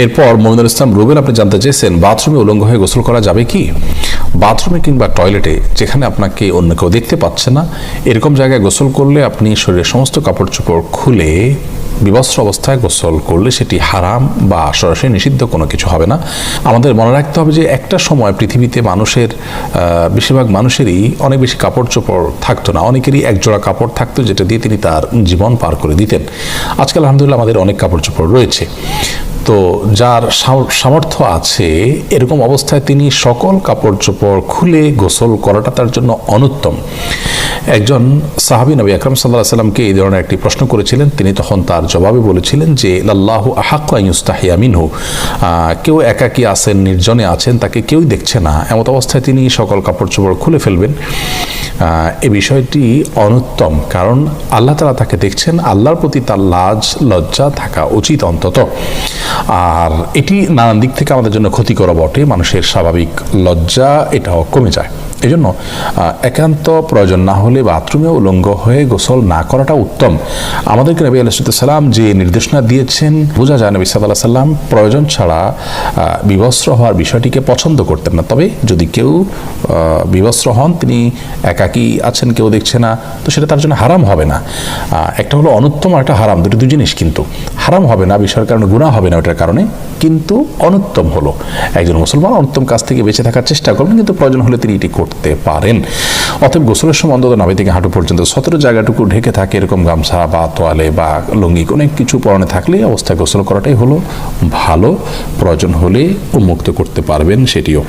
এরপর মমিনুল ইসলাম রুবেল আপনি জানতে চেয়েছেন, বাথরুমে উলঙ্গ হয়ে গোসল করা যাবে কি? বাথরুমে কিংবা টয়লেটে যেখানে আপনাকে অন্য কেউ দেখতে পাচ্ছে না, এরকম জায়গায় গোসল করলে আপনি শরীরের সমস্ত কাপড় চোপড় খুলে বিবস্ত্র অবস্থায় গোসল করলে সেটি হারাম বা সরাসরি নিষিদ্ধ কোনো কিছু হবে না। আমাদের মনে রাখতে হবে যে একটা সময় পৃথিবীতে মানুষের বেশিরভাগ মানুষেরই অনেক বেশি কাপড় চোপড় থাকতো না, অনেকেরই একজোড়া কাপড় থাকতো যেটা দিয়ে তিনি তার জীবন পার করে দিতেন। আজকাল আলহামদুলিল্লাহ আমাদের অনেক কাপড় চোপড় রয়েছে। তো যার সামর্থ্য আছে এরকম অবস্থায় তিনি সকল কাপড় চোপড় খুলে গোসল করাটা তার জন্য অনুত্তম। একজন সাহাবী নবী আকরাম সাল্লাল্লাহু আলাইহি সাল্লামকে এই ধরনের একটি প্রশ্ন করেছিলেন, তিনি তখন তার জবাবে বলেছিলেন যে লাল্লাহু আহাক্কু আন ইউস্তাহিয়া মিনহু, কেউ একাকী আছেন, নির্জনে আছেন, তাকে কেউ দেখছে না, এমত অবস্থায় তিনি সকল কাপড় চোপড় খুলে ফেলবেন। এই বিষয়টি অনুত্তম, কারণ আল্লাহ তাআলা তাকে দেখছেন, আল্লাহর প্রতি তার লাজ লজ্জা থাকা উচিত অন্তত। আর এটি নানান দিক থেকে আমাদের জন্য ক্ষতিকর বটে, মানুষের স্বাভাবিক লজ্জা এটাও কমে যায়। এই জন্য একান্ত প্রয়োজন না হলে বাথরুমে উলঙ্গ হয়ে গোসল না করাটা উত্তম। আমাদেরকে নবী আলাইহিস সালাম যে নির্দেশনা দিয়েছেন, বোঝা যায় নবী সাল্লাল্লাহু আলাইহি সাল্লাম প্রয়োজন ছাড়া বিবস্ত্র হওয়ার বিষয়টিকে পছন্দ করতেন না। তবে যদি কেউ বিবস্ত্র হন, তিনি একাকী আছেন, কেউ দেখছে না, তো সেটা তার জন্য হারাম হবে না। একটা হলো অনুত্তম আর একটা হারাম, দুটো দুই জিনিস, কিন্তু হারাম হবে না বিষয়ের কারণে, গুনাহ হবে না ওটার কারণে, কিন্তু অনুত্তম হলো একজন মুসলমান অনুত্তম কাজ থেকে বেঁচে থাকার চেষ্টা করবেন, কিন্তু প্রয়োজন হলে তিনি এটি করতে পারেন। অতএব গোসলের সময় অন্তত নাভি থেকে হাঁটু পর্যন্ত সতেরো জায়গাটুকু ঢেকে থাকে এরকম গামছা বা তোয়ালে বা লুঙ্গি অনেক কিছু পরনে থাকলে অবস্থায় গোসল করাটাই হলো ভালো। প্রয়োজন হলে উন্মুক্ত করতে পারবেন সেটিও।